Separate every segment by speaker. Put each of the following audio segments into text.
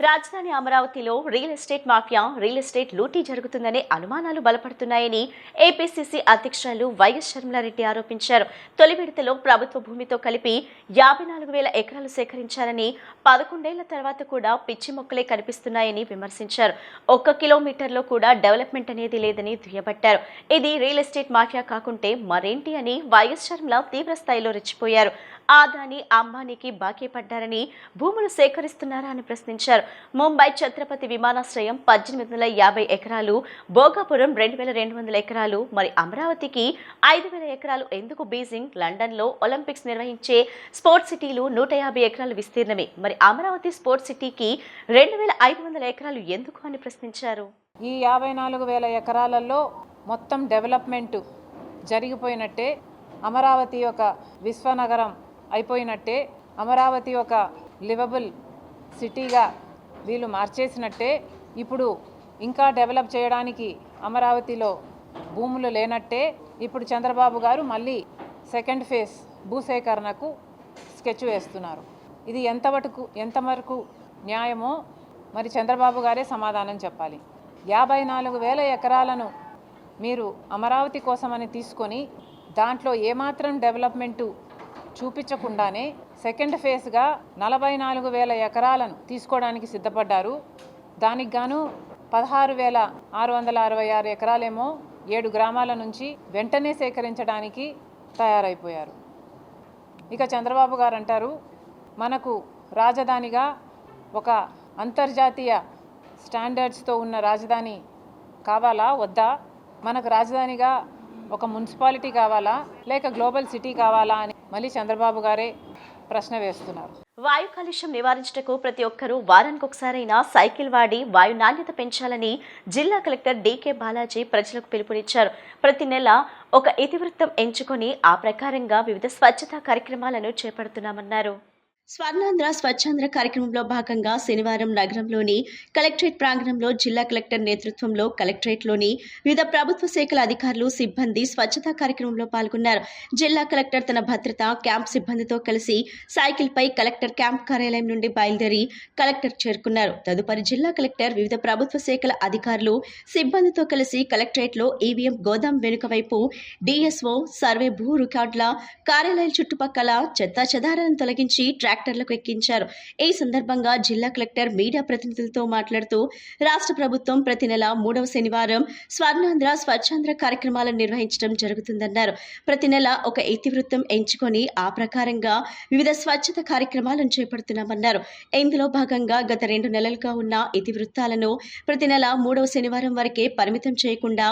Speaker 1: రాజధాని అమరావతిలో real estate mafia real estate లూటీ జరుగుతుందనే అనుమానాలు బలపడుతున్నాయని ఏపీసీసీ అధ్యక్షురాలు వైఎస్ షర్మిలారెడ్డి ఆరోపించారు. తొలి విడతలో ప్రభుత్వ భూమితో కలిపి 54,000 ఎకరాలు సేకరించారని, 11 ఏళ్ల తర్వాత కూడా పిచ్చి మొక్కలే కనిపిస్తున్నాయని విమర్శించారు. 1 కిలోమీటర్లో కూడా డెవలప్మెంట్ అనేది లేదని దుయ్యబట్టారు. ఇది రియల్ ఎస్టేట్ మాఫియా కాకుంటే మరేంటి అని వైఎస్ షర్మిల తీవ్ర స్థాయిలో రెచ్చిపోయారు. ఆదాని అంబానీకి బాకీ పడ్డారని, భూములు సేకరిస్తున్నారా అని ప్రశ్నించారు. ముంబై ఛత్రపతి విమానాశ్రయం 1850 ఎకరాలు, భోగాపురం 2200 ఎకరాలు, మరి అమరావతికి 5000 ఎకరాలు ఎందుకు? బీజింగ్, లండన్లో ఒలింపిక్స్ నిర్వహించే స్పోర్ట్స్ సిటీలు 150 ఎకరాలు విస్తీర్ణమే. మరి అమరావతి స్పోర్ట్స్ సిటీకి 2500 ఎకరాలు ఎందుకు అని ప్రశ్నించారు.
Speaker 2: ఈ 54,000 ఎకరాలలో మొత్తం డెవలప్మెంట్ జరిగిపోయినట్టే, అమరావతి ఒక విశ్వనగరం అయిపోయినట్టే, అమరావతి ఒక లివబుల్ సిటీగా వీళ్ళు మార్చేసినట్టే. ఇప్పుడు ఇంకా డెవలప్ చేయడానికి అమరావతిలో భూములు లేనట్టే. ఇప్పుడు చంద్రబాబు గారు మళ్ళీ సెకండ్ ఫేజ్ భూసేకరణకు స్కెచ్ వేస్తున్నారు. ఇది ఎంతవరకు న్యాయమో మరి చంద్రబాబు గారే సమాధానం చెప్పాలి. 54,000 ఎకరాలను మీరు అమరావతి కోసమని తీసుకొని దాంట్లో ఏమాత్రం డెవలప్మెంటు చూపించకుండానే సెకండ్ ఫేజ్గా 44,000 ఎకరాలను తీసుకోవడానికి సిద్ధపడ్డారు. దానికి గాను 16,666 ఎకరాలేమో 7 గ్రామాల నుంచి వెంటనే సేకరించడానికి తయారైపోయారు. ఇక చంద్రబాబు గారు అంటారు, మనకు రాజధానిగా ఒక అంతర్జాతీయ స్టాండర్డ్స్తో ఉన్న రాజధాని కావాలా వద్దా, మనకు రాజధానిగా ఒక మున్సిపాలిటీ కావాలా లేక గ్లోబల్ సిటీ కావాలా అని మళ్ళీ చంద్రబాబు గారే ప్రశ్న వేస్తున్నారు.
Speaker 1: వాయు కాలుష్యం నివారించటకు ప్రతి ఒక్కరూ వారానికి ఒకసారైనా సైకిల్ వాడి వాయు నాణ్యత పెంచాలని జిల్లా కలెక్టర్ డీకే బాలాజీ ప్రజలకు పిలుపునిచ్చారు. ప్రతి నెల ఒక ఇతివృత్తం ఎంచుకొని ఆ ప్రకారంగా వివిధ స్వచ్ఛతా కార్యక్రమాలను చేపడుతున్నామన్నారు. స్వర్ణాంధ్ర స్వచ్ఛాంధ్ర కార్యక్రమంలో భాగంగా శనివారం నగరంలోని కలెక్టరేట్ ప్రాంగణంలో జిల్లా కలెక్టర్ నేతృత్వంలో కలెక్టరేట్లోని వివిధ ప్రభుత్వ శాఖల అధికారులు, సిబ్బంది స్వచ్ఛతా కార్యక్రమంలో పాల్గొన్నారు. జిల్లా కలెక్టర్ తన భద్రత క్యాంప్ సిబ్బందితో కలిసి సైకిల్పై కలెక్టర్ క్యాంప్ కార్యాలయం నుండి బయలుదేరి కలెక్టర్ చేరుకున్నారు. తదుపరి జిల్లా కలెక్టర్ వివిధ ప్రభుత్వ శాఖల అధికారులు, సిబ్బందితో కలిసి కలెక్టరేట్లో ఈవీఎం గోదాం వెనుక వైపు డిఎస్ఓ సర్వే భూ రికార్డుల కార్యాలయాల చుట్టుపక్కల చెత్తా చెదారాలను తొలగించి ట్రాక్టర్లకు ఎక్కించారు. ఈ సందర్భంగా జిల్లా కలెక్టర్ మీడియా ప్రతినిధులతో మాట్లాడుతూ, రాష్ట్ర ప్రభుత్వం ప్రతి నెల 3వ శనివారం స్వర్ణాంధ్ర స్వచ్ఛాంధ్ర కార్యక్రమాలను నిర్వహించడం జరుగుతుందన్నారు. ప్రతి నెల ఒక ఇతివృత్తం ఎంచుకొని ఆ ప్రకారంగా వివిధ స్వచ్ఛత కార్యక్రమాలను చేపడుతున్నామన్నారు. ఇందులో భాగంగా గత 2 నెలలుగా ఉన్న ఇతివృత్తాలను ప్రతి నెల 3వ శనివారం వరకే పరిమితం చేయకుండా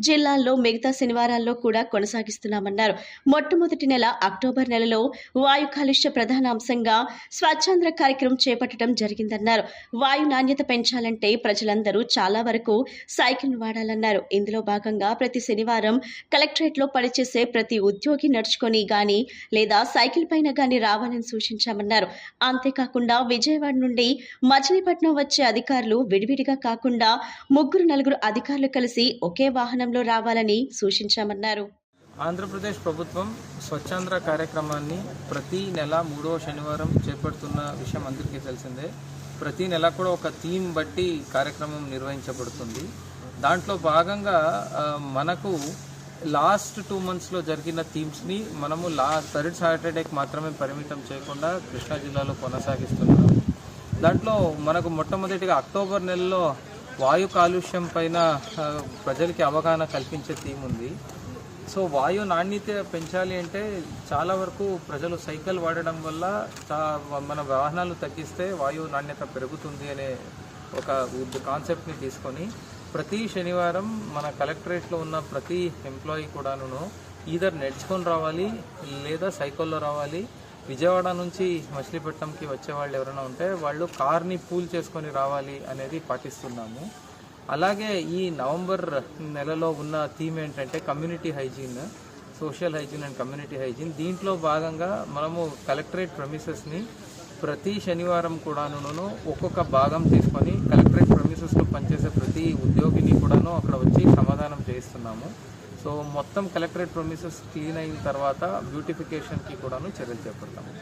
Speaker 1: జిల్లాల్లో మిగతా శనివారాల్లో కూడా కొనసాగిస్తున్నామన్నారు. మొట్టమొదటి నెల అక్టోబర్ నెలలో వాయు కాలుష్య ప్రధాన అంశంగా స్వచ్ఛాంధ్ర కార్యక్రమం చేపట్టడం జరిగిందన్నారు. వాయు నాణ్యత పెంచాలంటే ప్రజలందరూ చాలా వరకు సైకిల్ వాడాలన్నారు. ఇందులో భాగంగా ప్రతి శనివారం కలెక్టరేట్లో పనిచేసే ప్రతి ఉద్యోగి నడుచుకొని గాని లేదా సైకిల్ పైన గాని రావాలని సూచించామన్నారు. అంతేకాకుండా విజయవాడ నుండి మచిలీపట్నం వచ్చే అధికారులు విడివిడిగా కాకుండా 3-4 అధికారులు కలిసి ఒకే వాహనంలో రావాలని సూచించామన్నారు.
Speaker 3: ఆంధ్రప్రదేశ్ ప్రభుత్వం స్వచ్ఛాంధ్ర కార్యక్రమాన్ని ప్రతి నెల 3వ శనివారం చేపడుతున్న విషయం అందరికీ తెలిసిందే. ప్రతి నెల కూడా ఒక థీమ్ బట్టి కార్యక్రమం నిర్వహించబడుతుంది. దాంట్లో భాగంగా మనకు లాస్ట్ 2 monthsలో జరిగిన థీమ్స్ని మనము థర్డ్ సాటర్డేకి మాత్రమే పరిమితం చేయకుండా కృష్ణా జిల్లాలో కొనసాగిస్తున్నాము. దాంట్లో మనకు మొట్టమొదటిగా అక్టోబర్ నెలలో వాయు కాలుష్యం పైన ప్రజలకి అవగాహన కల్పించే థీమ్ ఉంది. సో వాయు నాణ్యత పెంచాలి అంటే చాలా వరకు ప్రజలు సైకిల్ వాడడం వల్ల మన వాహనాలు తగ్గిస్తే వాయు నాణ్యత పెరుగుతుంది అనే ఒక కాన్సెప్ట్ని తీసుకొని ప్రతి శనివారం మన కలెక్టరేట్లో ఉన్న ప్రతి ఎంప్లాయీ కూడాను ఈధర్ నడుచుకొని రావాలి లేదా సైకిల్లో రావాలి. విజయవాడ నుంచి మచిలీపట్నంకి వచ్చే వాళ్ళు ఎవరైనా ఉంటే వాళ్ళు కార్ని పూల్ చేసుకొని రావాలి అనేది పాటిస్తున్నాము. అలాగే ఈ నవంబర్ నెలలో ఉన్న థీమ్ ఏంటంటే community hygiene, social hygiene and community hygiene. దీంట్లో భాగంగా మనము కలెక్టరేట్ ప్రెమిసెస్ని ప్రతి శనివారం కూడాను ఒక్కొక్క భాగం తీసుకొని కలెక్టరేట్ ప్రెమిసెస్లో పనిచేసే ప్రతి ఉద్యోగిని కూడాను అక్కడ వచ్చి సమాధానం చేయిస్తున్నాము. సో మొత్తం కలెక్టరేట్ ప్రెమిసెస్ క్లీన్ అయిన తర్వాత బ్యూటిఫికేషన్కి కూడాను చర్యలు చేపడతాము.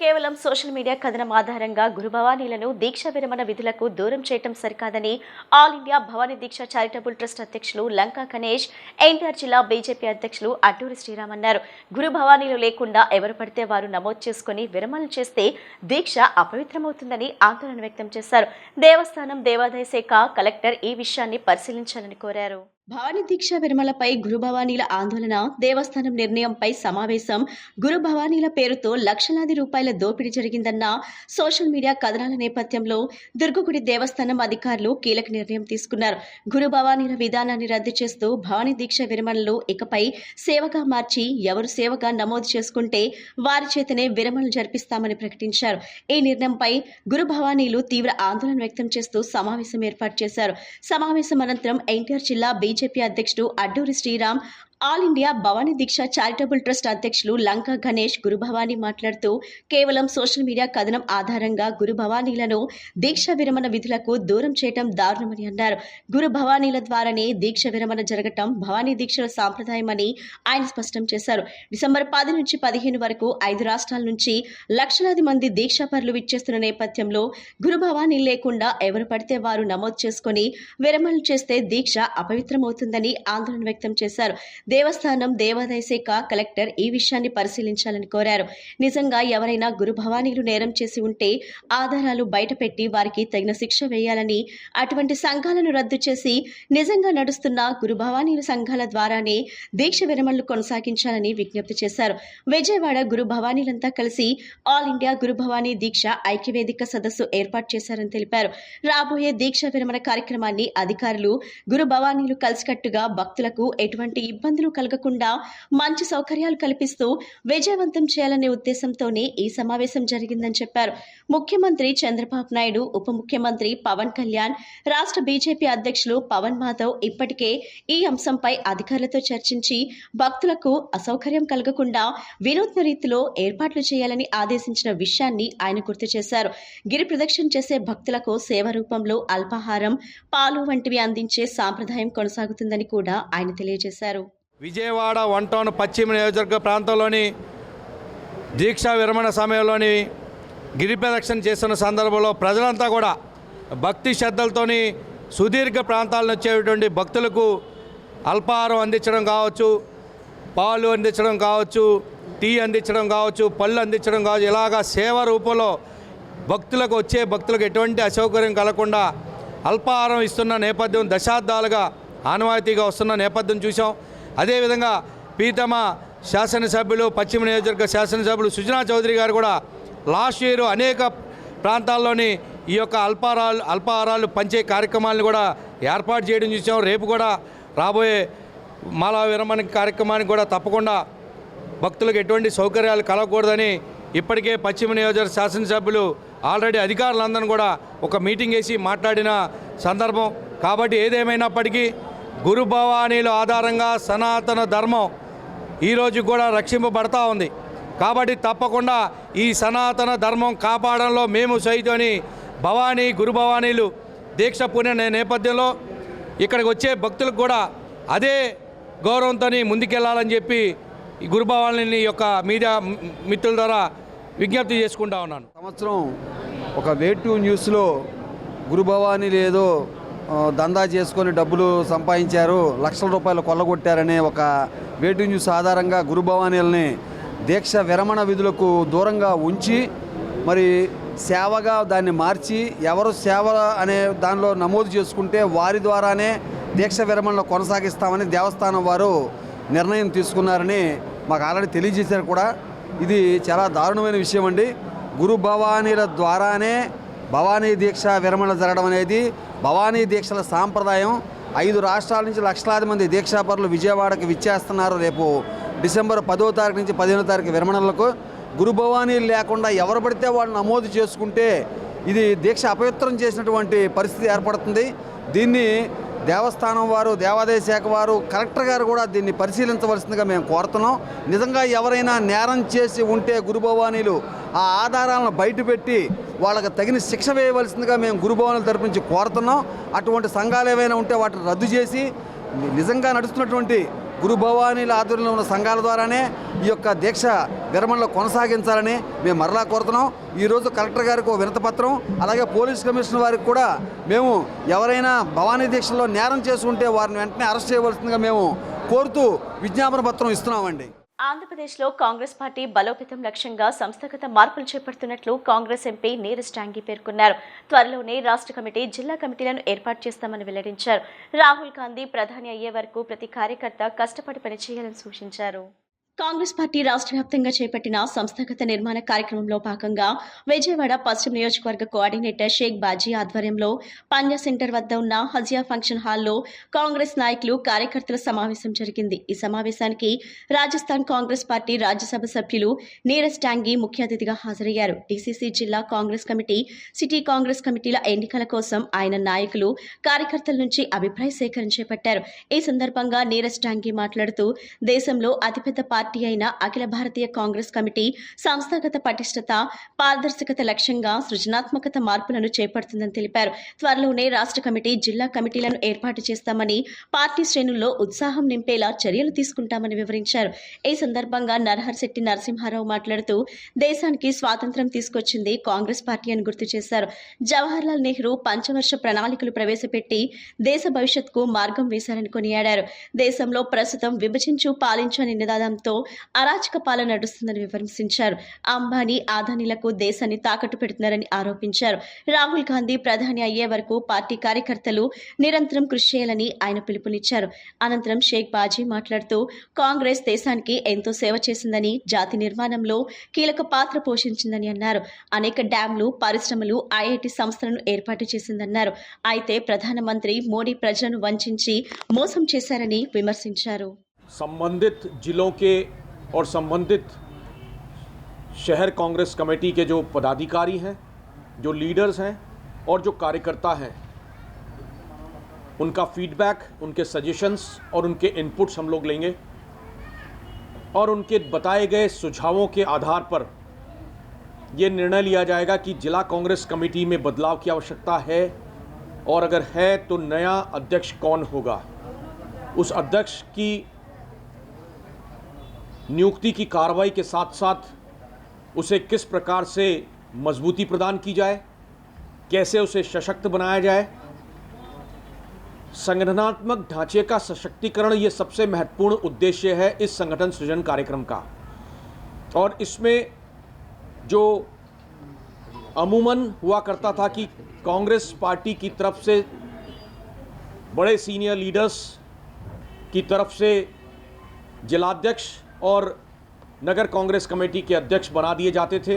Speaker 1: కేవలం సోషల్ మీడియా కథనం ఆధారంగా గురు భవానీలను దీక్ష విరమణ విధులకు దూరం చేయటం సరికాదని ఆల్ ఇండియా భవానీ దీక్ష చారిటబుల్ ట్రస్ట్ అధ్యక్షులు లంకా గణేష్, ఎన్టీఆర్ జిల్లా బీజేపీ అధ్యక్షులు అడ్డూరి శ్రీరామ్ అన్నారు. గురు భవానీలు లేకుండా ఎవరు పడితే వారు నమోదు చేసుకుని విరమణ చేస్తే దీక్ష అపవిత్రమవుతుందని ఆందోళన వ్యక్తం చేశారు. దేవస్థానం దేవాదాయ శాఖ కలెక్టర్ ఈ విషయాన్ని పరిశీలించాలని కోరారు. భవానీ దీక్ష విరమణపై గురు భవానీల ఆందోళన, దేవస్థానం నిర్ణయంపై సమావేశం, గురు భవానీల పేరుతో లక్షలాది రూపాయల దోపిడీ జరిగిందన్న సోషల్ మీడియా కథనాల నేపథ్యంలో దుర్గగుడి దేవస్థానం అధికారులు కీలక నిర్ణయం తీసుకున్నారు. గురు భవానీల విధానాన్ని రద్దు చేస్తూ భవానీ దీక్ష విరమణలు ఇకపై సేవగా మార్చి ఎవరు సేవగా నమోదు చేసుకుంటే వారి చేతనే విరమణలు జరిపిస్తామని ప్రకటించారు. ఈ నిర్ణయంపై గురు భవానీలు తీవ్ర ఆందోళన వ్యక్తం చేస్తూ సమావేశం ఏర్పాటు చేశారు. సమావేశం అనంతరం ఎన్టీఆర్ జిల్లా బీజేపీ అధ్యక్షుడు అడ్డూరి శ్రీరామ్, ఆల్ ఇండియా భవానీ దీక్ష చారిటబుల్ ట్రస్ట్ అధ్యక్షులు లంకా గణేష్ గురు భవానీ మాట్లాడుతూ కేవలం సోషల్ మీడియా కథనం ఆధారంగా గురు భవానీలను దీక్ష విరమణ విధులకు దూరం చేయడం దారుణమని అన్నారు. గురు భవానీల ద్వారానే దీక్ష విరమణ జరగటం భవానీ దీక్షల సాంప్రదాయమని ఆయన స్పష్టం చేశారు. డిసెంబర్ 10 నుంచి 15 వరకు 5 రాష్ట్రాల నుంచి లక్షలాది మంది దీక్షాపరులు విచ్చేస్తున్న నేపథ్యంలో గురు భవానీ లేకుండా ఎవరు పడితే వారు నమోదు చేసుకుని విరమణలు చేస్తే దీక్ష అపవిత్రమవుతుందని ఆందోళన వ్యక్తం చేశారు. దేవస్థానం దేవాదాయ శాఖ కలెక్టర్ ఈ విషయాన్ని పరిశీలించాలని కోరారు. నిజంగా ఎవరైనా గురు భవానీలు నేరం చేసి ఉంటే ఆధారాలు బయటపెట్టి వారికి తగిన శిక్ష వేయాలని, అటువంటి సంఘాలను రద్దు చేసి నిజంగా నడుస్తున్న గురు భవానీల సంఘాల ద్వారానే దీక్ష విరమణలు కొనసాగించాలని విజ్ఞప్తి చేశారు. విజయవాడ గురు భవానీలంతా కలిసి ఆల్ ఇండియా గురు భవానీ దీక్ష ఐక్యవేదిక సదస్సు ఏర్పాటు చేశారని తెలిపారు. రాబోయే దీక్ష విరమణ కార్యక్రమాన్ని అధికారులు గురు భవానీలు కలిసికట్టుగా భక్తులకు ఎటువంటి ఇబ్బందులు కలగకుండా మంచి సౌకర్యాలు కల్పిస్తూ విజయవంతం చేయాలనే ఉద్దేశంతోనే ఈ సమావేశం జరిగిందని చెప్పారు. ముఖ్యమంత్రి చంద్రబాబు నాయుడు, ఉప ముఖ్యమంత్రి పవన్ కళ్యాణ్, రాష్ట్ర బీజేపీ అధ్యక్షులు పవన్ మాధవ్ ఇప్పటికే ఈ అంశంపై అధికారులతో చర్చించి భక్తులకు అసౌకర్యం కలగకుండా వినూత్న రీతిలో ఏర్పాట్లు చేయాలని ఆదేశించిన విషయాన్ని ఆయన గుర్తు చేశారు. గిరి ప్రదక్షిణ చేసే భక్తులకు సేవ రూపంలో అల్పాహారం, పాలు వంటివి అందించే సాంప్రదాయం కొనసాగుతుందని కూడా ఆయన తెలియజేశారు.
Speaker 4: విజయవాడ 1 టౌన్ పశ్చిమ నియోజకవర్గ ప్రాంతంలోని దీక్షా విరమణ సమయంలోని గిరి ప్రదక్షిణ చేస్తున్న సందర్భంలో ప్రజలంతా కూడా భక్తి శ్రద్ధలతోని సుదీర్ఘ ప్రాంతాల నుంచి వచ్చేటువంటి భక్తులకు అల్పాహారం అందించడం కావచ్చు, పాలు అందించడం కావచ్చు, టీ అందించడం కావచ్చు, పళ్ళు అందించడం కావచ్చు, ఇలాగా సేవ రూపంలో భక్తులకు ఎటువంటి అసౌకర్యం కలగకుండా అల్పాహారం ఇస్తున్న నేపథ్యం దశాబ్దాలుగా ఆనవాయితీగా వస్తున్న నేపథ్యం చూసాం. అదేవిధంగా ప్రీతమ శాసనసభ్యులు, పశ్చిమ నియోజకవర్గ శాసనసభ్యులు సుజనా చౌదరి గారు కూడా లాస్ట్ ఇయర్ అనేక ప్రాంతాల్లోని ఈ యొక్క అల్పాహారాలు పంచే కార్యక్రమాలను కూడా ఏర్పాటు చేయడం చూసాం. రేపు కూడా రాబోయే మాలా విరమణ కార్యక్రమానికి కూడా తప్పకుండా భక్తులకు ఎటువంటి సౌకర్యాలు కలగకూడదని ఇప్పటికే పశ్చిమ నియోజకవర్గ శాసనసభ్యులు ఆల్రెడీ అధికారులందరూ కూడా ఒక మీటింగ్ వేసి మాట్లాడిన సందర్భం. కాబట్టి ఏదేమైనప్పటికీ గురు భవానీల ఆధారంగా సనాతన ధర్మం ఈరోజు కూడా రక్షింపబడతా ఉంది. కాబట్టి తప్పకుండా ఈ సనాతన ధర్మం కాపాడంలో మేము సైతమని గురు భవానీలు దీక్ష పూనే నేపథ్యంలో ఇక్కడికి వచ్చే భక్తులకు కూడా అదే గౌరవంతో ముందుకెళ్లాలని చెప్పి ఈ గురు భవానీని యొక్క మీడియా మిత్రుల ద్వారా విజ్ఞప్తి చేసుకుంటా ఉన్నాను.
Speaker 5: సంవత్సరం ఒక వే2 న్యూస్లో గురు భవానీలు ఏదో దందా చేసుకొని డబ్బులు సంపాదించారు, లక్షల రూపాయలు కొల్లగొట్టారనే ఒక వే2 న్యూస్ ఆధారంగా గురు భవానీలని దీక్ష విరమణ విధులకు దూరంగా ఉంచి మరి సేవగా దాన్ని మార్చి ఎవరు సేవ అనే దానిలో నమోదు చేసుకుంటే వారి ద్వారానే దీక్ష విరమణలో కొనసాగిస్తామని దేవస్థానం వారు నిర్ణయం తీసుకున్నారని మాకు ఆల్రెడీ తెలియజేశారు కూడా. ఇది చాలా దారుణమైన విషయం అండి. గురు భవానీల ద్వారానే భవానీ దీక్ష విరమణ జరగడం అనేది భవానీ దీక్షల సాంప్రదాయం. 5 రాష్ట్రాల నుంచి లక్షలాది మంది దీక్షాపరులు విజయవాడకి విచ్చేస్తున్నారు. రేపు డిసెంబర్ 10వ తారీఖు నుంచి 15వ తారీఖు విరమణలకు గురు భవానీలు లేకుండా ఎవరు పడితే వాళ్ళు నమోదు చేసుకుంటే ఇది దీక్ష అపవిత్రం చేసినటువంటి పరిస్థితి ఏర్పడుతుంది. దీన్ని దేవస్థానం వారు, దేవాదాయ శాఖ వారు, కలెక్టర్ గారు కూడా దీన్ని పరిశీలించవలసిందిగా మేము కోరుతున్నాం. నిజంగా ఎవరైనా నేరం చేసి ఉంటే గురు భవానీలు ఆ ఆధారాలను బయటపెట్టి వాళ్ళకి తగిన శిక్ష వేయవలసిందిగా మేము గురు భవానీల తరపు నుంచి కోరుతున్నాం. అటువంటి సంఘాలు ఏవైనా ఉంటే వాటిని రద్దు చేసి నిజంగా నడుస్తున్నటువంటి గురు భవానీల ఆధ్వర్యంలో ఉన్న సంఘాల ద్వారానే ఈ యొక్క దీక్ష విరమణలో కొనసాగించాలని మేము మరలా కోరుతున్నాం. ఈరోజు కలెక్టర్ గారికి ఒక వినతిపత్రం, అలాగే పోలీస్ కమిషనర్ వారికి కూడా మేము ఎవరైనా భవానీ దీక్షలో నేరం చేసుకుంటే వారిని వెంటనే అరెస్ట్ చేయవలసిందిగా మేము కోరుతూ విజ్ఞాపన పత్రం ఇస్తున్నామండి.
Speaker 1: ఆంధ్రప్రదేశ్లో కాంగ్రెస్ పార్టీ బలోపేతం లక్ష్యంగా సంస్థాగత మార్పులు చేపడుతున్నట్లు కాంగ్రెస్ ఎంపీ నీరజ్ టాంగి పేర్కొన్నారు. త్వరలోనే రాష్ట్ర కమిటీ, జిల్లా కమిటీలను ఏర్పాటు చేస్తామని వెల్లడించారు. రాహుల్ గాంధీ ప్రధాని అయ్యే వరకు ప్రతి కార్యకర్త కష్టపడి పనిచేయాలని సూచించారు. కాంగ్రెస్ పార్టీ రాష్ట్ర వ్యాప్తంగా చేపట్టిన సంస్థాగత నిర్మాణ కార్యక్రమంలో భాగంగా విజయవాడ పశ్చిమ నియోజకవర్గ కోఆర్డినేటర్ షేక్ బాజీ ఆధ్వర్యంలో పంజా సెంటర్ వద్ద ఉన్న హజియా ఫంక్షన్ హాల్లో కాంగ్రెస్ నాయకులు, కార్యకర్తల సమావేశం జరిగింది. ఈ సమావేశానికి రాజస్థాన్ కాంగ్రెస్ పార్టీ రాజ్యసభ సభ్యులు నీరజ్ టాంగి ముఖ్య అతిథిగా హాజరయ్యారు. డీసీసీ, జిల్లా కాంగ్రెస్ కమిటీ, సిటీ కాంగ్రెస్ కమిటీల ఎన్నికల కోసం ఆయన నాయకులు, కార్యకర్తల నుంచి అభిప్రాయ సేకరణ చేపట్టారు. ఈ సందర్భంగా నీరజ్ టాంగి మాట్లాడుతూ దేశంలో అతిపెద్ద పార్టీ అయిన అఖిల భారతీయ కాంగ్రెస్ కమిటీ సంస్థాగత పటిష్టత, పారదర్శకత లక్ష్యంగా సృజనాత్మకత మార్పులను చేపడుతుందని తెలిపారు. త్వరలోనే రాష్ట్ర కమిటీ, జిల్లా కమిటీలను ఏర్పాటు చేస్తామని, పార్టీ శ్రేణుల్లో ఉత్సాహం నింపేలా చర్యలు తీసుకుంటామని వివరించారు. ఈ సందర్భంగా నరహర్శెట్టి నరసింహారావు మాట్లాడుతూ దేశానికి స్వాతంత్ర్యం తీసుకొచ్చింది కాంగ్రెస్ పార్టీ అని గుర్తు చేశారు. జవహర్లాల్ నెహ్రూ పంచవర్ష ప్రణాళికలు ప్రవేశపెట్టి దేశ భవిష్యత్తుకు మార్గం వేశారని కొనియాడారు. దేశంలో ప్రస్తుతం విభజించు పాలించు అనే నినాదంతో అరాచక పాలన నడుస్తుందని విమర్శించారు. అంబానీ, అదానీలకు దేశాన్ని తాకట్టు పెడుతున్నారని ఆరోపించారు. రాహుల్ గాంధీ ప్రధాని అయ్యే వరకు పార్టీ కార్యకర్తలు నిరంతరం కృషి చేయాలని ఆయన పిలుపునిచ్చారు. అనంతరం షేక్ బాజీ మాట్లాడుతూ కాంగ్రెస్ దేశానికి ఎంతో సేవ చేసిందని, జాతి నిర్మాణంలో కీలక పాత్ర పోషించిందని అన్నారు. అనేక డ్యాంలు, పరిశ్రమలు, ఐఐటి సంస్థలను ఏర్పాటు చేసిందన్నారు. అయితే ప్రధానమంత్రి మోడీ ప్రజలను వంచించి మోసం చేశారని విమర్శించారు.
Speaker 6: संबंधित जिलों के और संबंधित शहर कांग्रेस कमेटी के जो पदाधिकारी हैं, जो लीडर्स हैं और जो कार्यकर्ता हैं, उनका फीडबैक, उनके सजेशंस और उनके इनपुट्स हम लोग लेंगे और उनके बताए गए सुझावों के आधार पर ये निर्णय लिया जाएगा कि जिला कांग्रेस कमेटी में बदलाव की आवश्यकता है और अगर है तो नया अध्यक्ष कौन होगा, उस अध्यक्ष की नियुक्ति की कार्रवाई के साथ साथ उसे किस प्रकार से मजबूती प्रदान की जाए, कैसे उसे सशक्त बनाया जाए, संगठनात्मक ढांचे का सशक्तिकरण, ये सबसे महत्वपूर्ण उद्देश्य है इस संगठन सृजन कार्यक्रम का। और इसमें जो अमूमन हुआ करता था कि कांग्रेस पार्टी की तरफ से बड़े सीनियर लीडर्स की तरफ से जिलाध्यक्ष और नगर कांग्रेस कमेटी के अध्यक्ष बना दिए जाते थे,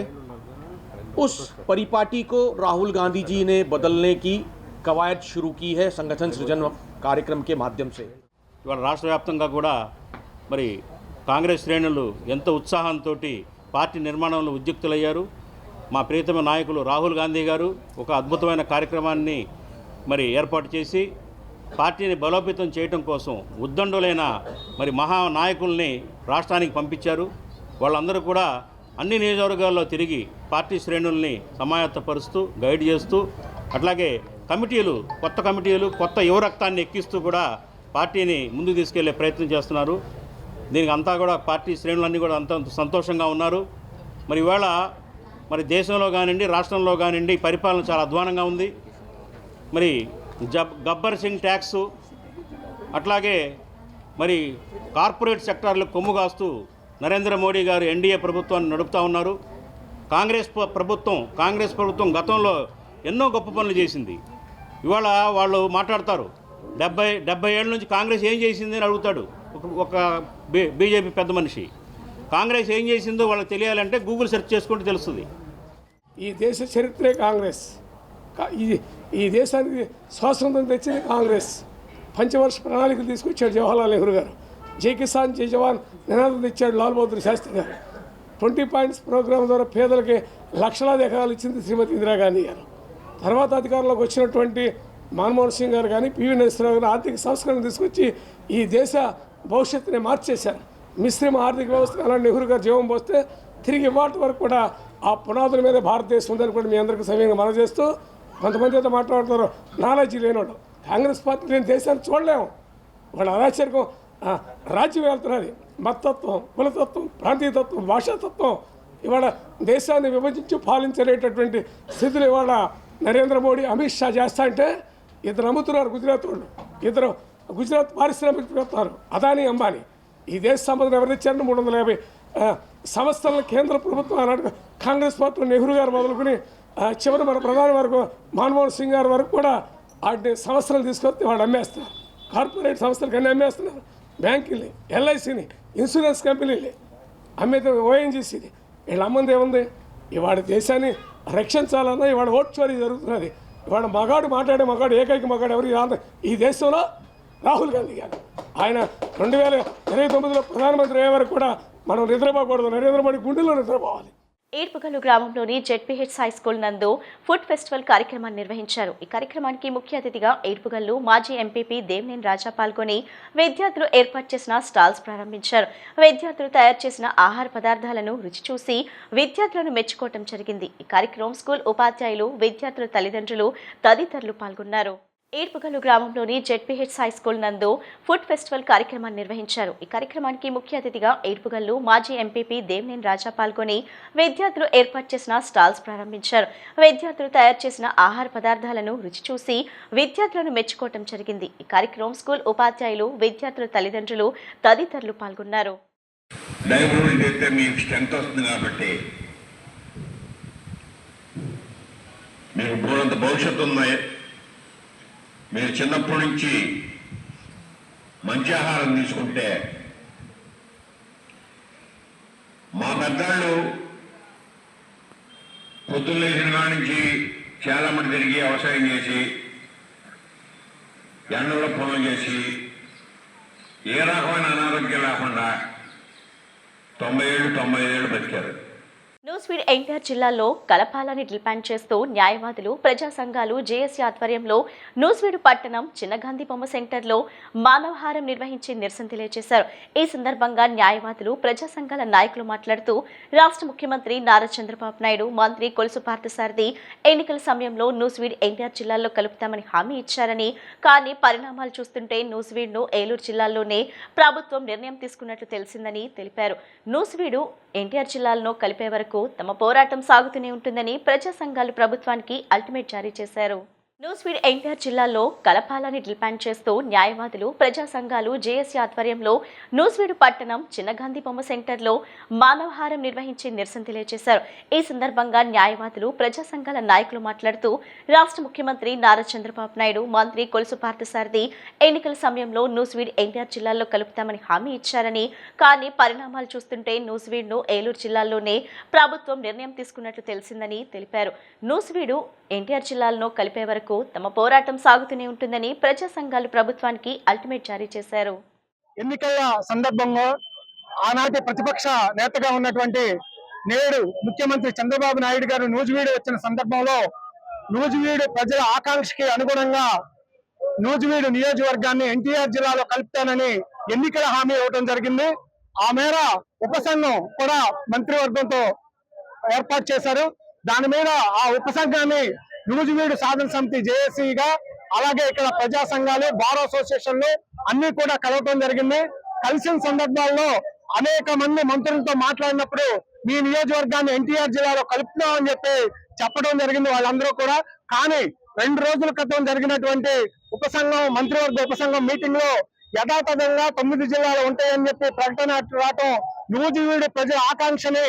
Speaker 6: उस परिपाटी को राहुल गांधी जी ने बदलने की कवायद शुरू की है संगठन सृजन कार्यक्रम के माध्यम से।
Speaker 7: ఇవాళ రాష్ట్ర వ్యాప్తంగా కూడా మరి కాంగ్రెస్ శ్రేణులు ఎంతో ఉత్సాహంతో పార్టీ నిర్మాణంలో ఉద్యుక్తులయ్యారు. మా ప్రియతమ నాయకులు రాహుల్ గాంధీ గారు ఒక అద్భుతమైన కార్యక్రమాన్ని మరి ఏర్పాటు చేసి పార్టీని బలోపేతం చేయడం కోసం ఉద్దండులైన మరి మహానాయకుల్ని రాష్ట్రానికి పంపించారు. వాళ్ళందరూ కూడా అన్ని నియోజకవర్గాల్లో తిరిగి పార్టీ శ్రేణుల్ని సమాయత్తపరుస్తూ, గైడ్ చేస్తూ, అట్లాగే కమిటీలు, కొత్త యువ రక్తాన్ని ఎక్కిస్తూ కూడా పార్టీని ముందుకు తీసుకెళ్లే ప్రయత్నం చేస్తున్నారు. దీనికి అంతా కూడా పార్టీ శ్రేణులన్నీ కూడా అంత సంతోషంగా ఉన్నారు. మరి ఇవాళ మరి దేశంలో కానివ్వండి, రాష్ట్రంలో కానివ్వండి పరిపాలన చాలా అధ్వానంగా ఉంది. మరి గబ్బర్ సింగ్ ట్యాక్స్, అట్లాగే మరి కార్పొరేట్ సెక్టార్లకు కొమ్ము కాస్తూ నరేంద్ర మోడీ గారు ఎన్డీఏ ప్రభుత్వాన్ని నడుపుతూ ఉన్నారు. కాంగ్రెస్ ప్రభుత్వం గతంలో ఎన్నో గొప్ప పనులు చేసింది. ఇవాళ వాళ్ళు మాట్లాడతారు 70 ఏళ్ళ నుంచి కాంగ్రెస్ ఏం చేసింది అని అడుగుతాడు ఒక బీజేపీ పెద్ద మనిషి. కాంగ్రెస్ ఏం చేసిందో వాళ్ళకి తెలియాలంటే గూగుల్ సెర్చ్ చేసుకుంటే తెలుస్తుంది.
Speaker 8: ఈ దేశ చరిత్రే కాంగ్రెస్. ఈ దేశానికి స్వాతంత్రం తెచ్చింది కాంగ్రెస్. పంచవర్ష ప్రణాళికలు తీసుకొచ్చాడు జవహర్లాల్ నెహ్రూ గారు. జై కిసాన్ జై జవాన్ నినాదం తెచ్చాడు లాల్ బహదూర్ శాస్త్రి గారు. 20 పాయింట్స్ ప్రోగ్రాం ద్వారా పేదలకి లక్షలాది ఎకరాలు ఇచ్చింది శ్రీమతి ఇందిరాగాంధీ గారు. తర్వాత అధికారంలోకి వచ్చినటువంటి మన్మోహన్ సింగ్ గారు కానీ, పివి నరసింహరావు గారు ఆర్థిక సంస్కరణ తీసుకొచ్చి ఈ దేశ భవిష్యత్తుని మార్చేశారు. మిశ్రమ ఆర్థిక వ్యవస్థ అలా నెహ్రూ గారు జీవం పోస్తే తిరిగి ఇవాటి వరకు కూడా ఆ పునాదుల మీద భారతదేశం ఉందని కూడా మీ అందరికీ సమయంగా మనం చేస్తూ, కొంతమంది అయితే మాట్లాడుతారు నాలెడ్జీ లేనివాడు. కాంగ్రెస్ పార్టీ లేని దేశాన్ని చూడలేము. వాళ్ళ అరాచకం రాజ్యం వెళ్తున్నది. మతత్వం, కులతత్వం, ప్రాంతీయతత్వం, భాషాతత్వం ఇవాళ దేశాన్ని విభజించి పాలించలేటటువంటి స్థితిలో ఇవాళ నరేంద్ర మోడీ, అమిత్ షా చేస్తా అంటే ఇద్దరు నమ్ముతున్నారు. గుజరాత్ వాళ్ళు ఇద్దరు గుజరాత్ పారిశ్రామికవేత్తలు అదానీ, అంబానీ. ఈ దేశ సంపదను ఎవరిచ్చారని 350 సంస్థలను కేంద్ర ప్రభుత్వం ఆనాడు కాంగ్రెస్ పార్టీ నెహ్రూ గారు మొదలుకొని చివరి మన ప్రధాని వరకు మన్మోహన్ సింగ్ గారి వరకు కూడా వాటిని సంస్థలు తీసుకొస్తే వాళ్ళు అమ్మేస్తున్నారు. కార్పొరేట్ సంస్థలకు అన్నీ అమ్మేస్తున్నారు. బ్యాంకుల్ని, ఎల్ఐసిని, ఇన్సూరెన్స్ కంపెనీలు అమ్మేది, ఓఎన్జీసీని. వీళ్ళు అమ్మంది ఏముంది? ఇవాళ దేశాన్ని రక్షించాలన్నా ఇవాళ ఓట్ చోరీ జరుగుతున్నది. ఇవాళ మాట్లాడే మగాడు, ఏకైక మగాడు ఎవరు ఈ దేశంలో? రాహుల్ గాంధీ గారు. ఆయన 2029లో ప్రధానమంత్రి అయ్యే వరకు కూడా మనం నిద్రపోకూడదు. నరేంద్ర మోడీ గుండెల్లో నిద్రపోవాలి.
Speaker 1: ఏడ్పుగల్లు గ్రామంలోని జెడ్పీహెచ్ హై స్కూల్ నందు ఫుడ్ ఫెస్టివల్ కార్యక్రమాన్ని నిర్వహించారు. ఈ కార్యక్రమానికి ముఖ్య అతిథిగా ఏడ్పుగల్లు మాజీ ఎంపీపీ దేవినేని రాజా పాల్గొని విద్యార్థులు ఏర్పాటు చేసిన స్టాల్స్ ప్రారంభించారు. విద్యార్థులు తయారు చేసిన ఆహార పదార్థాలను రుచి చూసి విద్యార్థులను మెచ్చుకోవడం జరిగింది. ఈ కార్యక్రమం స్కూల్ ఉపాధ్యాయులు, విద్యార్థుల తల్లిదండ్రులు తదితరులు పాల్గొన్నారు. ఏడ్పుగల్లు గ్రామంలోని జెడ్పీహెచ్ హై స్కూల్ నందు ఫుడ్ ఫెస్టివల్ కార్యక్రమాన్ని నిర్వహించారు. ఈ కార్యక్రమానికి ముఖ్య అతిథిగా ఏడ్పుగల్లు మాజీ ఎంపీపీ దేవినేని రాజా పాల్గొని విద్యార్థులు ఏర్పాటు చేసిన స్టాల్స్ ప్రారంభించారు. విద్యార్థులు తయారు చేసిన ఆహార పదార్థాలను రుచి చూసి విద్యార్థులను మెచ్చుకోవడం జరిగింది. ఈ కార్యక్రమం స్కూల్ ఉపాధ్యాయులు, విద్యార్థుల తల్లిదండ్రులు తదితరులు పాల్గొన్నారు.
Speaker 9: మీరు చిన్నప్పటి నుంచి మంచి ఆహారం తీసుకుంటే, మా పెద్దాళ్ళు పొద్దున్న లేచిన కాడి నుంచి చాలా మంది తిరిగి వ్యవసాయం చేసి, ఎండలో పనులు చేసి, ఏ రకమైన అనారోగ్యం లేకుండా 90 ఏళ్ళు బతికారు.
Speaker 1: న్యూస్వీడ్ ఎన్టీఆర్ జిల్లాలో కలపాలని డిమాండ్ చేస్తూ న్యాయవాదులు, ప్రజా సంఘాలు జేఏసీ ఆధ్వర్యంలో న్యూస్వీడ్ పట్టణం చిన్న గాంధీ బొమ్మ సెంటర్లో మానవహారం నిర్వహించి నిరసన తెలియజేశారు. ఈ సందర్భంగా న్యాయవాదులు, ప్రజా సంఘాల నాయకులు మాట్లాడుతూ రాష్ట్ర ముఖ్యమంత్రి నారా చంద్రబాబు నాయుడు, మంత్రి కొలుసు పార్థసారథి ఎన్నికల సమయంలో న్యూస్వీడ్ ఎన్టీఆర్ జిల్లాలో కలుపుతామని హామీ ఇచ్చారని, కానీ పరిణామాలు చూస్తుంటే న్యూస్వీడ్ను ఏలూరు జిల్లాలోనే ప్రభుత్వం నిర్ణయం తీసుకున్నట్లు తెలిసిందని తెలిపారు. న్యూస్వీడు ఎన్టీఆర్ జిల్లాలను కలిపే వరకు తమ పోరాటం సాగుతూనే ఉంటుందని ప్రజా సంఘాలు ప్రభుత్వానికి అల్టిమేట్ జారీ చేశారు. న్యూస్వీడ్ ఎన్టీఆర్ జిల్లాలో కలపాలని డిమాండ్ చేస్తూ న్యాయవాదులు, ప్రజా సంఘాలు జేఏసీ ఆధ్వర్యంలో న్యూస్వీడ్ పట్టణం చిన్న గాంధీ బొమ్మ సెంటర్లో మానవహారం నిర్వహించి నిరసన తెలియజేశారు. ఈ సందర్భంగా న్యాయవాదులు, ప్రజా సంఘాల నాయకులు మాట్లాడుతూ రాష్ట్ర ముఖ్యమంత్రి నారా చంద్రబాబు నాయుడు, మంత్రి కొలుసు పార్థసారథి ఎన్నికల సమయంలో న్యూస్వీడ్ ఎన్టీఆర్ జిల్లాలో కలుపుతామని హామీ ఇచ్చారని, కానీ పరిణామాలు చూస్తుంటే న్యూస్వీడ్ను ఏలూరు జిల్లాలోనే ప్రభుత్వం నిర్ణయం తీసుకున్నట్లు తెలిసిందని తెలిపారు. న్యూస్వీడు ఎన్టీఆర్ జిల్లాలను కలిపే వరకు తమ పోరాటం సాగుతూనే ఉంటుందని ప్రజా సంఘాలు ప్రభుత్వానికి అల్టిమేట్ జారీ చేశారు.
Speaker 10: ఎన్నికల సందర్భంగా ఆనాటి ప్రతిపక్ష నేతగా ఉన్నటువంటి నేడు ముఖ్యమంత్రి చంద్రబాబు నాయుడు గారు నూజివీడు వచ్చిన సందర్భంలో నూజివీడు ప్రజల ఆకాంక్షకి అనుగుణంగా నూజివీడు నియోజకవర్గాన్ని ఎన్టీఆర్ జిల్లాలో కలుపుతానని ఎన్నికల హామీ ఇవ్వడం జరిగింది. ఆ మేర ఉపసంఘం కూడా మంత్రివర్గంతో ఏర్పాటు చేశారు. దాని మీద ఆ ఉపసంఘాన్ని నూజివీడు సాధన సమితి జేఏసీగా, అలాగే ఇక్కడ ప్రజా సంఘాలు, బార్ అసోసియేషన్లు అన్ని కూడా కలవటం జరిగింది. కలిసిన సందర్భాల్లో అనేక మంది మంత్రులతో మాట్లాడినప్పుడు మీ నియోజకవర్గాన్ని ఎన్టీఆర్ జిల్లాలో కలుపుతున్నామని చెప్పడం జరిగింది వాళ్ళందరూ కూడా. కానీ 2 రోజుల క్రితం జరిగినటువంటి మంత్రివర్గ ఉపసంఘం మీటింగ్ లో యథాతథంగా 9 జిల్లాలు ఉంటాయని చెప్పి ప్రకటన రావటం నూజివీడు ప్రజల ఆకాంక్షని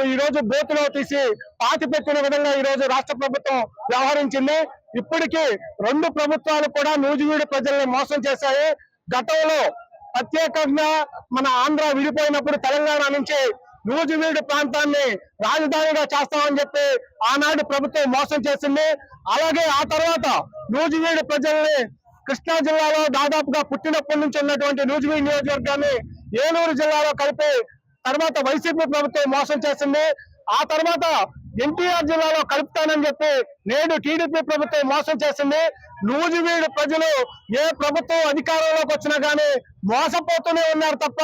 Speaker 10: ఈ రోజు బోతులో తీసి పాతిపెట్టిన విధంగా ఈ రోజు రాష్ట్ర ప్రభుత్వం వ్యవహరించింది. ఇప్పటికీ 2 ప్రభుత్వాలు కూడా నూజివీడు ప్రజల్ని మోసం చేశాయి. గతంలో ప్రత్యేకంగా మన ఆంధ్ర విడిపోయినప్పుడు తెలంగాణ నుంచి నూజివీడు ప్రాంతాన్ని రాజధానిగా చేస్తామని చెప్పి ఆనాడు ప్రభుత్వం మోసం చేసింది. అలాగే ఆ తర్వాత నూజివీడు ప్రజల్ని కృష్ణా జిల్లాలో దాదాపుగా పుట్టినప్పటి నుంచి ఉన్నటువంటి నూజివీడు నియోజకవర్గాన్ని ఏలూరు జిల్లాలో కలిపి తర్వాత వైసీపీ ప్రభుత్వం మోసం చేసింది. ఆ తర్వాత ఎన్టీఆర్ జిల్లాలో కలుపుతానని చెప్పి నేడు టీడీపీ ప్రభుత్వం మోసం చేసింది. నూజివీడు ప్రజలు ఏ ప్రభుత్వం అధికారంలోకి వచ్చినా గానీ మోసపోతూనే ఉన్నారు తప్ప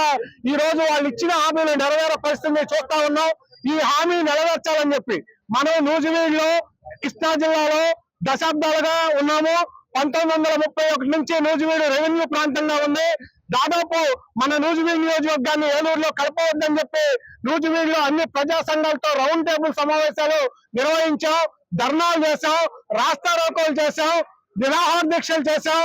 Speaker 10: ఈ రోజు వాళ్ళు ఇచ్చిన హామీలు నెరవేరే పరిస్థితిని చూస్తా ఉన్నాం. ఈ హామీ నెరవేర్చాలని చెప్పి మనం నూజివీడులో కృష్ణా జిల్లాలో దశాబ్దాలుగా ఉన్నాము. 1931 నుంచి నూజివీడు రెవెన్యూ ప్రాంతంగా ఉంది. దాదాపు మన నూజివీడు నియోజకవర్గాన్ని ఏలూరులో కలపవద్దని చెప్పి నూజివీడులో అన్ని ప్రజా సంఘాలతో రౌండ్ టేబుల్ సమావేశాలు నిర్వహించాం, ధర్నాలు చేశాం, రాస్తారోకోలు చేశాం, నిరాహార దీక్షలు చేశాం.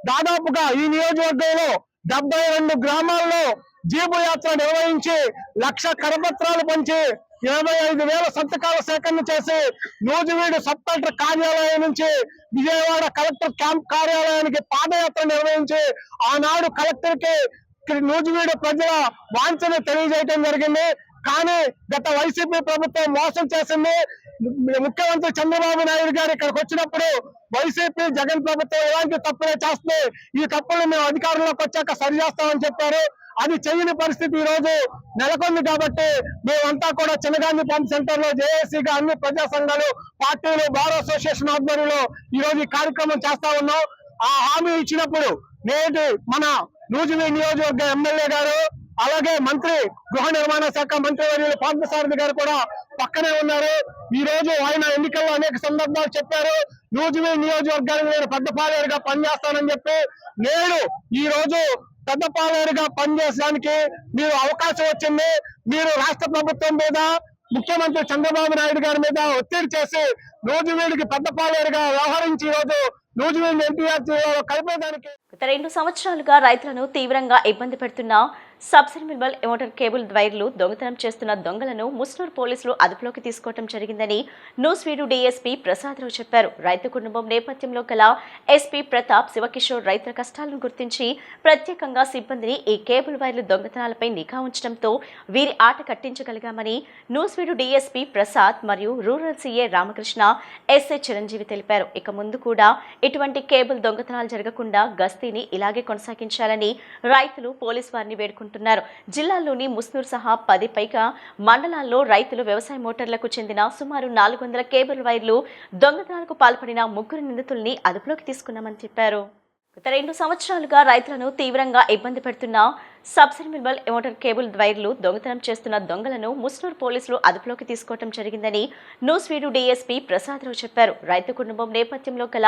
Speaker 10: దాదాపుగా ఈ నియోజకవర్గంలో 72 గ్రామాల్లో జీబు యాత్ర నిర్వహించి 1,00,000 కరపత్రాలు పంచి 25,000 సంతకాల సేకరణ చేసి నూజివీడు సబ్ కలెక్టర్ కార్యాలయం నుంచి విజయవాడ కలెక్టర్ క్యాంప్ కార్యాలయానికి పాదయాత్ర నిర్వహించి ఆనాడు కలెక్టర్ కి నూజివీడు ప్రజల వాంఛను తెలియజేయడం జరిగింది. కానీ గత వైసీపీ ప్రభుత్వం మోసం చేసింది. ముఖ్యమంత్రి చంద్రబాబు నాయుడు గారు ఇక్కడికి వచ్చినప్పుడు వైసీపీ జగన్ ప్రభుత్వం ఎలాంటి తప్పులే చేస్తుంది, ఈ తప్పులు మేము అధికారంలోకి వచ్చాక సరి చేస్తామని చెప్పారు. అది చేయని పరిస్థితి ఈ రోజు నెలకొంది. కాబట్టి మేమంతా కూడా చిన్నగాంధీ పంప్ సెంటర్ లో జేఏసీగా అన్ని ప్రజా సంఘాలు, పార్టీలు, బార్ అసోసియేషన్ ఆధ్వర్యంలో ఈ రోజు ఈ కార్యక్రమం చేస్తా ఉన్నాం. ఆ హామీ ఇచ్చినప్పుడు నేటి మన నూజివీడు నియోజకవర్గ ఎమ్మెల్యే గారు, అలాగే మంత్రి గృహ నిర్మాణ శాఖ మంత్రి వర్యులు పార్థసారథి గారు కూడా పక్కనే ఉన్నారు. ఈ రోజు ఆయన ఎన్నికల్లో అనేక సందర్భాలు చెప్పారు, నూజివీడు నియోజకవర్గానికి నేను పెద్దపాలేరుగా పనిచేస్తానని చెప్పి. నేను ఈ రోజు పెద్దపాలేరుగా పనిచేయడానికి మీరు అవకాశం వచ్చింది. మీరు రాష్ట్ర ప్రభుత్వం మీద, ముఖ్యమంత్రి చంద్రబాబు నాయుడు గారి మీద ఒత్తిడి చేసి నూజివీడుకి పెద్దపాలేరుగా వ్యవహరించి ఈ రోజు నూజివీడు ఎన్టీఆర్ జిల్లాలో కలిపేదానికి
Speaker 1: గత 2 సంవత్సరాలుగా రైతులను తీవ్రంగా ఇబ్బంది పెడుతున్న సబ్సిడబుల్ మోటార్ కేబుల్ వైర్లు దొంగతనం చేస్తున్న దొంగలను ముస్నూరు పోలీసులు అదుపులోకి తీసుకోవడం జరిగిందని నూజివీడు డీఎస్పీ ప్రసాదరావు చెప్పారు. రైతు కుటుంబం నేపథ్యంలో గల ఎస్పీ ప్రతాప్ శివకిషోర్ రైతుల కష్టాలను గుర్తించి ప్రత్యేకంగా సిబ్బందిని ఈ కేబుల్ వైర్లు దొంగతనాలపై నిఘా ఉంచడంతో వీరి ఆట కట్టించగలిగామని నూజివీడు డీఎస్పీ ప్రసాద్ మరియు rural CA Ramakrishna, SI Chiranjeevi తెలిపారు. ఇక ముందు కూడా ఇటువంటి కేబుల్ దొంగతనాలు జరగకుండా గస్తీని ఇలాగే కొనసాగించాలని రైతులు పోలీసు వారిని వేడుకుంటున్నారు. జిల్లాలోని ముస్నూరు సహా 10 పైగా మండలాల్లో రైతులు వ్యవసాయ మోటార్లకు చెందిన సుమారు 400 కేబుల్ వైర్లు దొంగతనాలకు పాల్పడిన 3 నిందితుల్ని అదుపులోకి తీసుకున్నామని చెప్పారు. గత 2 సంవత్సరాలుగా రైతులను తీవ్రంగా ఇబ్బంది పెడుతున్న సబ్సిడబుల్ మోటార్ కేబుల్ వైర్లు దొంగతనం చేస్తున్న దొంగలను ముస్నూరు పోలీసులు అదుపులోకి తీసుకోవడం జరిగిందని నూజివీడు డీఎస్పీ ప్రసాదరావు చెప్పారు. రైతు కుటుంబం నేపథ్యంలో గల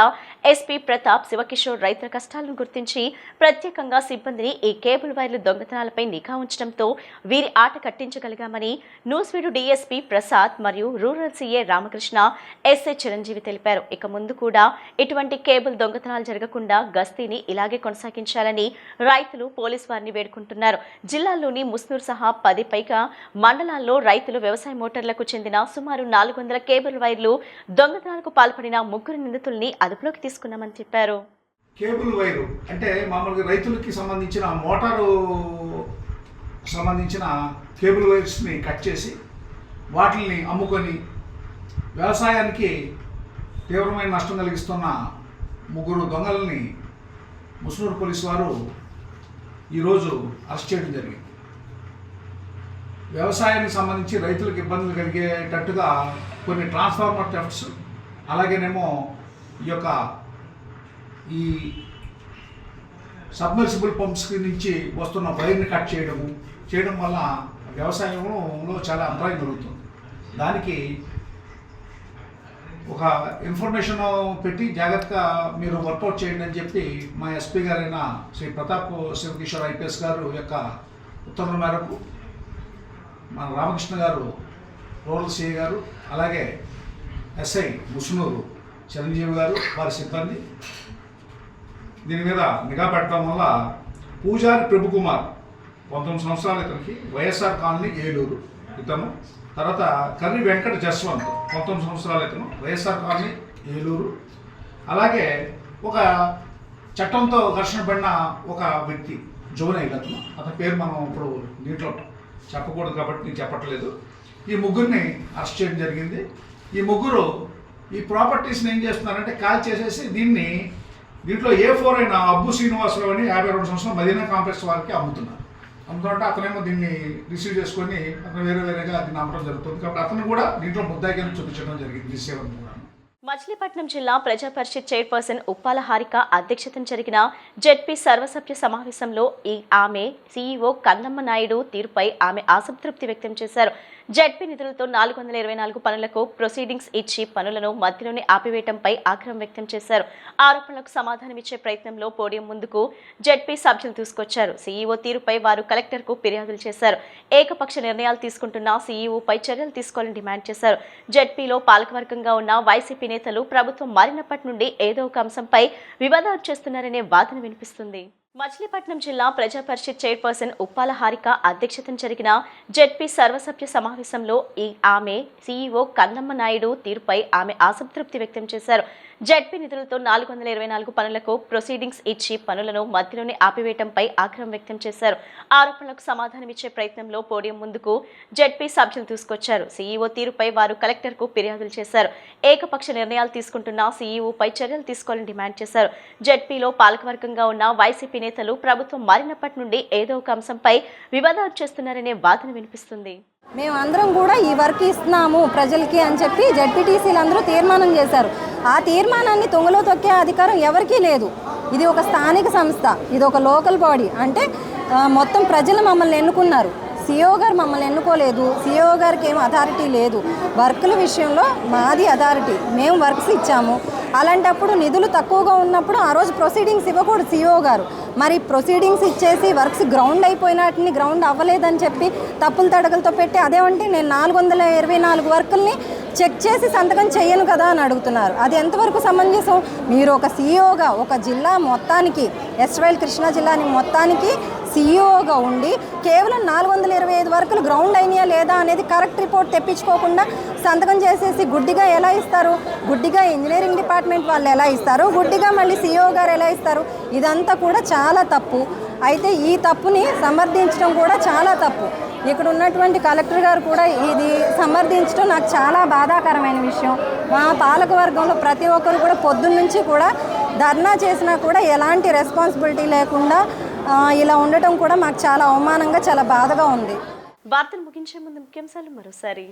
Speaker 1: ఎస్పీ ప్రతాప్ శివకిషోర్ రైతుల కష్టాలను గుర్తించి ప్రత్యేకంగా సిబ్బందిని ఈ కేబుల్ వైర్లు దొంగతనాలపై నిఘా ఉంచడంతో వీరి ఆట కట్టించగలిగామని నూజివీడు డీఎస్పీ ప్రసాద్ మరియు rural CA Ramakrishna, SI Chiranjeevi తెలిపారు. ఇక ముందు కూడా ఇటువంటి కేబుల్ దొంగతనాలు జరగకుండా గస్తీని ఇలాగే కొనసాగించాలని రైతులు పోలీసు వారిని వేడుకుంటున్నారు. జిల్లాలోని ముస్నూరు సహా 10 పైగా మండలాల్లో రైతులు వ్యవసాయ మోటార్లకు చెందిన సుమారు 400 కేబుల్ వైర్లు దొంగతనాలకు పాల్పడిన 3 నిందితుల్ని అదుపులోకి తీసుకున్నామని చెప్పారు.
Speaker 11: కేబుల్ వైరు అంటే మామూలుగా రైతులకి సంబంధించిన మోటారు సంబంధించిన కేబుల్ వైర్స్ని కట్ చేసి వాటిని అమ్ముకొని వ్యవసాయానికి తీవ్రమైన నష్టం కలిగిస్తున్న 3 దొంగలని ముస్నూరు పోలీసు వారు ఈరోజు అరెస్ట్ చేయడం జరిగింది. వ్యవసాయానికి సంబంధించి రైతులకు ఇబ్బందులు కలిగేటట్టుగా కొన్ని ట్రాన్స్ఫార్మర్ థెఫ్ట్స్, అలాగేనేమో ఈ సబ్మర్సిబుల్ పంప్స్ నుంచి వస్తున్న వైర్ని కట్ చేయడం వల్ల వ్యవసాయంలో చాలా అంతరాయం జరుగుతుంది. దానికి ఒక ఇన్ఫర్మేషన్ పెట్టి జాగ్రత్తగా మీరు వర్కౌట్ చేయండి అని చెప్పి మా ఎస్పీ గారైన శ్రీ ప్రతాప్ శివకిషోర్ ఐపీఎస్ గారు యొక్క ఉత్తర్వుల మేరకు మన రామకృష్ణ గారు, రూరల్ సిఐ గారు, అలాగే ఎస్ఐ ముస్నూరు చిరంజీవి గారు, వారి సిబ్బంది దీని మీద నిఘా పెట్టడం వల్ల పూజారి ప్రభుకుమార్ 19 సంవత్సరాల ఇతనికి, వైఎస్ఆర్ కాలనీ ఏలూరు ఇతను, తర్వాత కర్రి వెంకట జస్వంత్ 19 సంవత్సరాల ఇతను, వైఎస్ఆర్ కాలనీ ఏలూరు, అలాగే ఒక చట్టంతో ఘర్షణ పడిన ఒక వ్యక్తి జోనైల్ అతని పేరు మనం ఇప్పుడు దీంట్లో చెప్పకూడదు కాబట్టి నేను చెప్పట్లేదు. ఈ 3 అరెస్ట్ చేయడం జరిగింది. ఈ 3 ఈ ప్రాపర్టీస్ని ఏం చేస్తున్నారంటే కాల్ చేసేసి దీంట్లో A4 అయిన అబ్బు శ్రీనివాసరావు అని 52 సంవత్సరాలు మదీనా కాంప్లెక్స్ వారికి అమ్ముతున్నారు. అమ్ముతుంటే అతనేమో దీన్ని రిసీవ్ చేసుకొని అతను వేరేగా దీన్ని అమ్మడం జరుగుతుంది. కాబట్టి అతను కూడా దీంట్లో ముద్దాయిగా చూపించడం జరిగింది. రిసీవర్ కూడా.
Speaker 1: మచిలీపట్నం జిల్లా ప్రజా పరిషత్ చైర్పర్సన్ ఉప్పాల హారిక అధ్యక్షతన జరిగిన జెడ్పీ సర్వసభ్య సమావేశంలో ఆమె సీఈఓ కన్నమ్మ నాయుడు తీరుపై ఆమె అసంతృప్తి వ్యక్తం చేశారు. జెడ్పీ నిధులతో 424 పనులకు ప్రొసీడింగ్స్ ఇచ్చి పనులను మధ్యలోనే ఆపివేయడంపై ఆగ్రహం వ్యక్తం చేశారు. ఆరోపణలకు సమాధానమిచ్చే ప్రయత్నంలో పోడియం ముందుకు జెడ్పీ సభ్యులు తీసుకొచ్చారు. సీఈఓ తీరుపై వారు కలెక్టర్కు ఫిర్యాదులు చేశారు. ఏకపక్ష నిర్ణయాలు తీసుకుంటున్న సీఈఓపై చర్యలు తీసుకోవాలని డిమాండ్ చేశారు. జెడ్పీలో పాలకవర్గంగా ఉన్న వైసీపీ నేతలు ప్రభుత్వం మారినప్పటి నుండి ఏదో ఒక అంశంపై వివాదాలు చేస్తున్నారనే వాదన వినిపిస్తుంది. మచిలీపట్నం జిల్లా ప్రజా పరిషత్ చైర్పర్సన్ ఉప్పాల హారిక అధ్యక్షతన జరిగిన జెడ్పీ సర్వసభ్య సమావేశంలో ఆమె సీఈఓ కన్నమ్మ నాయుడు తీరుపై ఆమె అసంతృప్తి వ్యక్తం చేశారు. జెడ్పీ నిధులతో 424 పనులకు ప్రొసీడింగ్స్ ఇచ్చి పనులను మధ్యలోనే ఆపివేయడంపై ఆగ్రహం వ్యక్తం చేశారు. ఆరోపణలకు సమాధానమిచ్చే ప్రయత్నంలో పోడియం ముందుకు జెడ్పీ సభ్యులు తీసుకొచ్చారు. సీఈఓ తీరుపై వారు కలెక్టర్కు ఫిర్యాదులు చేశారు. ఏకపక్ష నిర్ణయాలు తీసుకుంటున్న సీఈఓపై చర్యలు తీసుకోవాలని డిమాండ్ చేశారు. జెడ్పీలో పాలకవర్గంగా ఉన్న వైసీపీ నేతలు ప్రభుత్వం మారినప్పటి నుండి ఏదో ఒక అంశంపై వివాదాలు చేస్తున్నారనే వాదన వినిపిస్తుంది.
Speaker 12: మేమందరం కూడా ఈ వర్క్ ఇస్తున్నాము ప్రజలకి అని చెప్పి జెడ్పీటీసీలు అందరూ తీర్మానం చేశారు. ఆ తీర్మానాన్ని తొంగలో తొక్కే అధికారం ఎవరికీ లేదు. ఇది ఒక స్థానిక సంస్థ, ఇది ఒక లోకల్ బాడీ. అంటే మొత్తం ప్రజలు మమ్మల్ని ఎన్నుకున్నారు. సీఈఓ గారు మమ్మల్ని ఎన్నుకోలేదు. సీఈఓ గారికి ఏం అథారిటీ లేదు. వర్కుల విషయంలో మాది అథారిటీ, మేము వర్క్స్ ఇచ్చాము. అలాంటప్పుడు నిధులు తక్కువగా ఉన్నప్పుడు ఆ రోజు ప్రొసీడింగ్స్ ఇవ్వకూడదు సీఈఓ గారు. మరి ప్రొసీడింగ్స్ ఇచ్చేసి వర్క్స్ గ్రౌండ్ అయిపోయినట్టుని గ్రౌండ్ అవ్వలేదని చెప్పి తప్పులు తడకలతో పెట్టి అదేమంటే నేను 424 వర్కుల్ని చెక్ చేసి సంతకం చేయను కదా అని అడుగుతున్నారు. అది ఎంతవరకు సమంజసం? మీరు ఒక సీఈఓగా ఒక జిల్లా మొత్తానికి ఎస్వైల్ కృష్ణా జిల్లాని మొత్తానికి సీఈఓగా ఉండి కేవలం 425 వర్కులు గ్రౌండ్ అయినాయా లేదా అనేది కరెక్ట్ రిపోర్ట్ తెప్పించుకోకుండా సంతకం చేసేసి గుడ్డిగా ఎలా ఇస్తారు? గుడ్డిగా ఇంజనీరింగ్ డిపార్ట్మెంట్ వాళ్ళు ఎలా ఇస్తారు? గుడ్డిగా మళ్ళీ సీఈఓ గారు ఎలా ఇస్తారు? ఇదంతా కూడా చాలా తప్పు. అయితే ఈ తప్పుని సమర్థించడం కూడా చాలా తప్పు. ఇక్కడ ఉన్నటువంటి కలెక్టర్ గారు కూడా ఇది సమర్థించడం నాకు చాలా బాధాకరమైన విషయం. మా పాలకవర్గంలో ప్రతి ఒక్కరు కూడా పొద్దున్న నుంచి కూడా ధర్నా చేసినా కూడా ఎలాంటి రెస్పాన్సిబిలిటీ లేకుండా ఇలా ఉండటం కూడా మాకు చాలా అవమానంగా చాలా బాధగా ఉంది.
Speaker 1: వార్తలు ముగించే ముందు ముఖ్యాంశాలు మరోసారి.